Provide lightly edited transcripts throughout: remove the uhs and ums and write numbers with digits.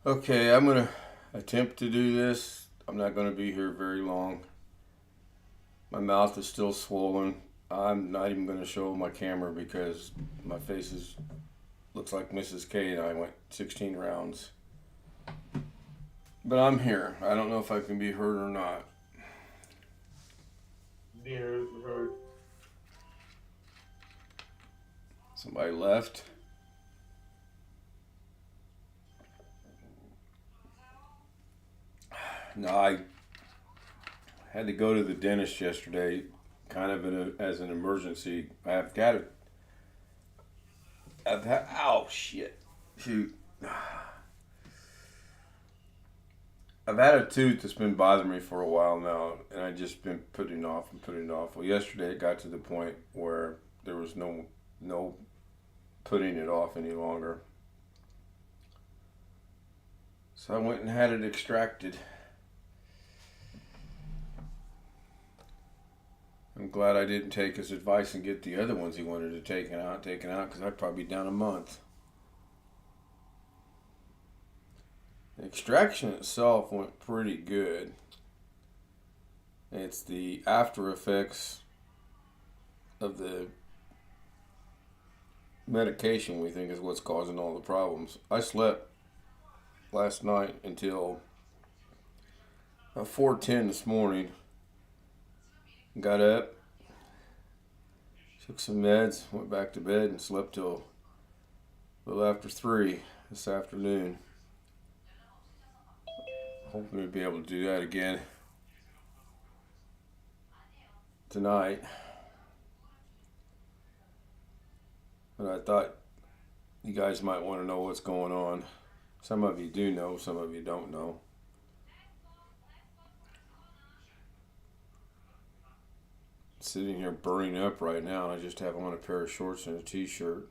Okay, I'm gonna attempt to do this. I'm not gonna be here very long. My mouth is still swollen. I'm not even gonna show my camera because my face looks like Mrs. K and I went 16 rounds. But I'm here. I don't know if I can be heard or not. Yeah, heard. Somebody left. No, I had to go to the dentist yesterday, kind of as an emergency. Ow, shit. Shoot. I've had a tooth that's been bothering me for a while now, and I've just been putting it off and putting it off. Well, yesterday it got to the point where there was no putting it off any longer. So I went and had it extracted. I'm glad I didn't take his advice and get the other ones he wanted to taken out, because I'd probably be down a month. The extraction itself went pretty good. It's the after effects of the medication we think is what's causing all the problems. I slept last night until 4:10 this morning. Got up, took some meds, went back to bed, and slept till a little after 3 this afternoon. Hoping to be able to do that again tonight. But I thought you guys might want to know what's going on. Some of you do know, some of you don't know. Sitting here burning up right now. I just have on a pair of shorts and a t-shirt.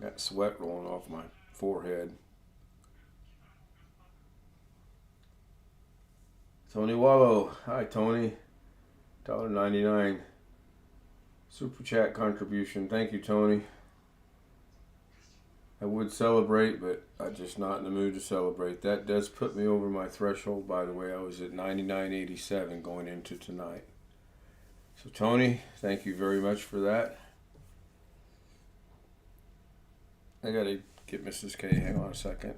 Got sweat rolling off my forehead. Tony Wallow. Hi, Tony. $1.99 super chat contribution. Thank you, Tony. I would celebrate, but I'm just not in the mood to celebrate. That does put me over my threshold, by the way. I was at 99.87 going into tonight. So, Tony, thank you very much for that. I gotta get Mrs. K. Hang on a second.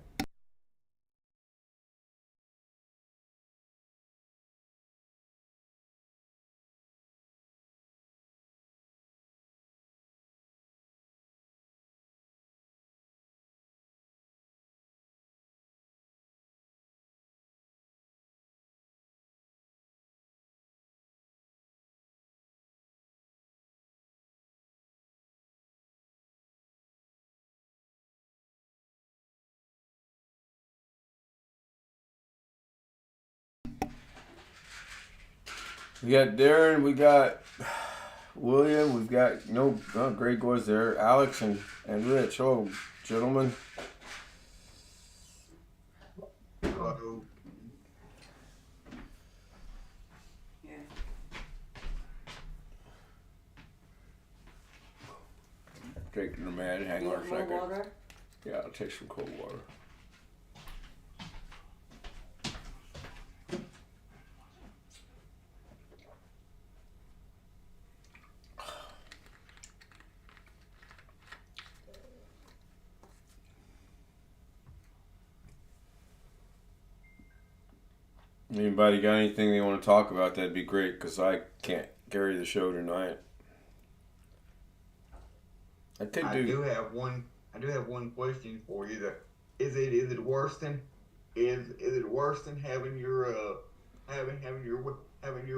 We got Darren, we got William, we've got Greg was there, Alex and Rich. Hello, gentlemen. Hello. Taking her mad. Hang on a second. Water? Yeah, I'll take some cold water. Anybody got anything they want to talk about? That'd be great, because I can't carry the show tonight. I do have one question for you. Is it worse than having your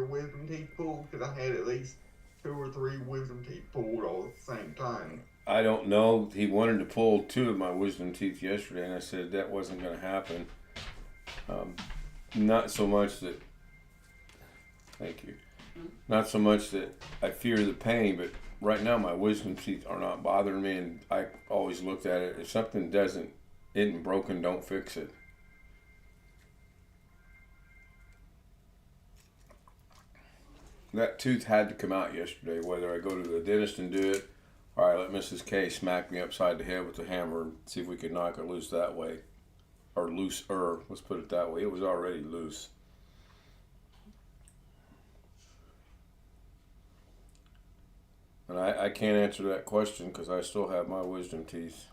wisdom teeth pulled? Because I had at least 2 or 3 wisdom teeth pulled all at the same time. I don't know. He wanted to pull 2 of my wisdom teeth yesterday, and I said that wasn't going to happen. Not so much that. Thank you. Not so much that I fear the pain, but right now my wisdom teeth are not bothering me, and I always looked at it. If something isn't broken, don't fix it. That tooth had to come out yesterday, whether I go to the dentist and do it, or I let Mrs. K smack me upside the head with a hammer and see if we could knock it loose that way. or looser. Let's put it that way. It was already loose. And I can't answer that question because I still have my wisdom teeth.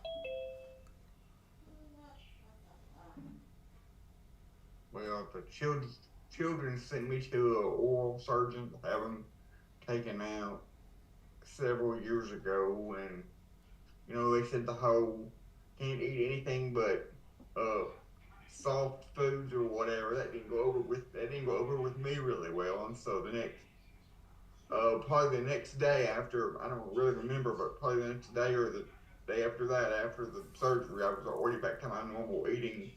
Well, the children sent me to an oral surgeon to have them taken out several years ago, and they said the whole can't eat anything but uh soft foods or whatever. That didn't go over with me really well, and so probably the next day after, I don't really remember, but probably the next day or the day after that, after the surgery, I was already back to my normal eating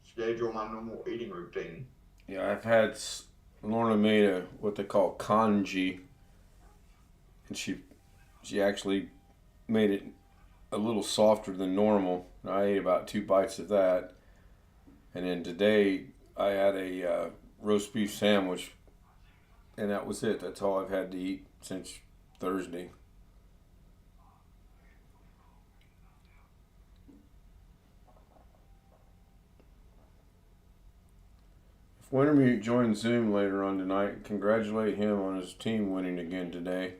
schedule, my normal eating routine. Yeah, I've had Lorna made what they call congee, and she actually made it a little softer than normal. I ate about 2 bites of that, and then today I had a roast beef sandwich, and that was it. That's all I've had to eat since Thursday. If Wintermute joins Zoom later on tonight, congratulate him on his team winning again today.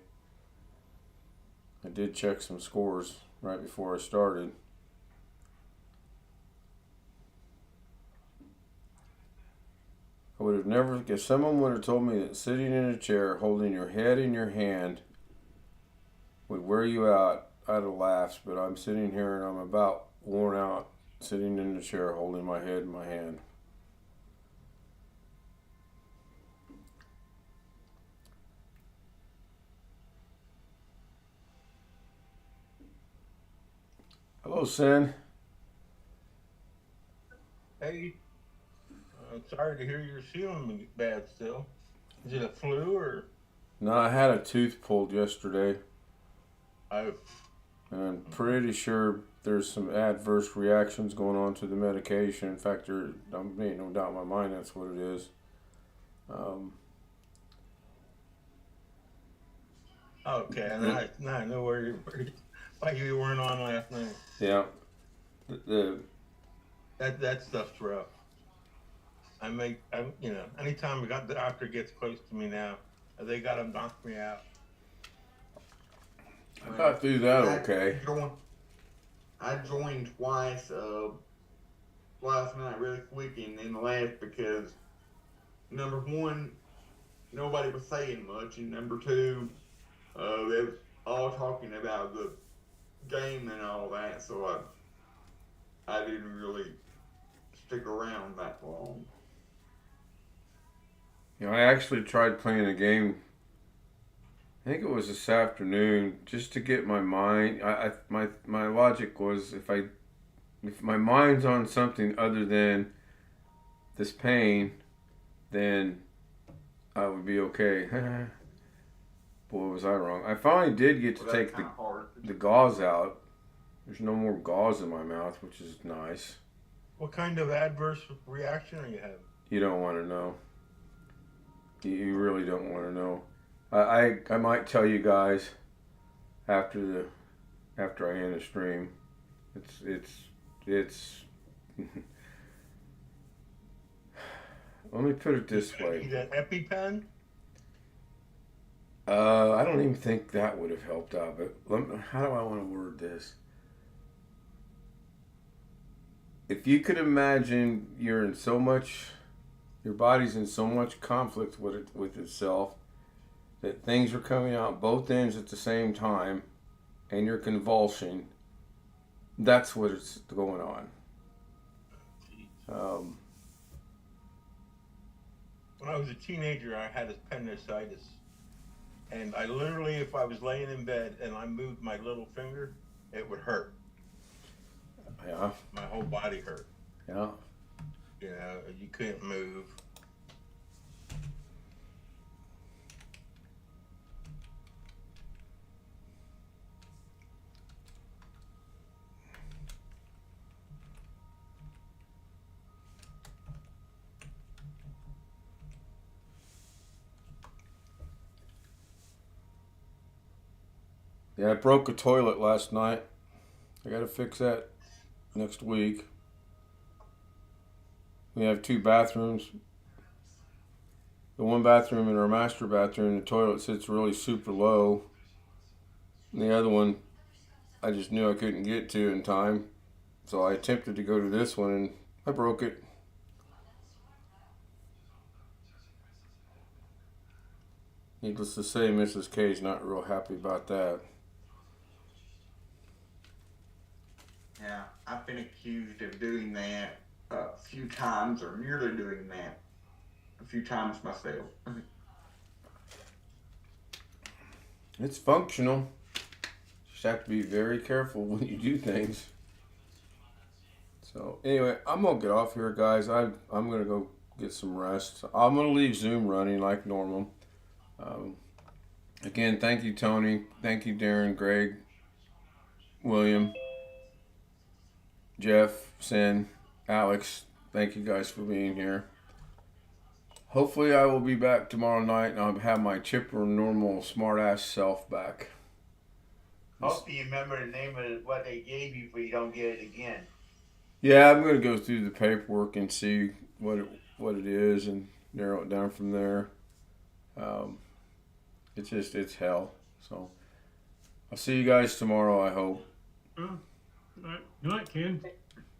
I did check some scores right before I started. I would have never, if someone would have told me that sitting in a chair holding your head in your hand would wear you out, I'd have laughed. But I'm sitting here and I'm about worn out sitting in the chair holding my head in my hand. Hello, Sin. Hey, I'm sorry to hear you're feeling bad still. Is it a flu or? No, I had a tooth pulled yesterday. I. And I'm pretty sure there's some adverse reactions going on to the medication. In fact, there ain't no doubt in my mind that's what it is. Okay, now I know why you weren't on last night. Yeah. That stuff's rough. Anytime the doctor gets close to me now, they gotta knock me out. I got through that okay. I joined twice last night really quick and then left because number one, nobody was saying much, and number two, they was all talking about the game and all that, so I didn't really stick around that long. I actually tried playing a game. I think it was this afternoon, just to get my mind. My logic was if my mind's on something other than this pain, then I would be okay. Boy, was I wrong. I finally did get to take the gauze out. There's no more gauze in my mouth, which is nice. What kind of adverse reaction are you having? You don't want to know. You really don't want to know. I might tell you guys after I end the stream. It's let me put it this way. Is that EpiPen? I don't even think that would have helped out, but how do I want to word this? If you could imagine your body's in so much conflict with itself that things are coming out both ends at the same time and you're convulsing, that's what it's going on. When I was a teenager, I had appendicitis. And I literally, if I was laying in bed and I moved my little finger, it would hurt. Yeah. My whole body hurt. Yeah. You couldn't move. Yeah, I broke a toilet last night. I got to fix that next week. We have 2 bathrooms. The one bathroom in our master bathroom, the toilet sits really super low. And the other one, I just knew I couldn't get to in time. So I attempted to go to this one and I broke it. Needless to say, Mrs. K is not real happy about that. Yeah, I've been accused of doing that a few times, or nearly doing that a few times myself. It's functional. Just have to be very careful when you do things. So anyway, I'm gonna get off here, guys. I'm gonna go get some rest. I'm gonna leave Zoom running like normal. Again, thank you, Tony. Thank you, Darren, Greg, William, Jeff, Sin, Alex. Thank you guys for being here. Hopefully I will be back tomorrow night and I'll have my chipper normal smartass self back. Hope you remember the name of what they gave you, so you don't get it again. Yeah, I'm gonna go through the paperwork and see what it is and narrow it down from there. It's hell. So I'll see you guys tomorrow, I hope. All right. Good night, Ken.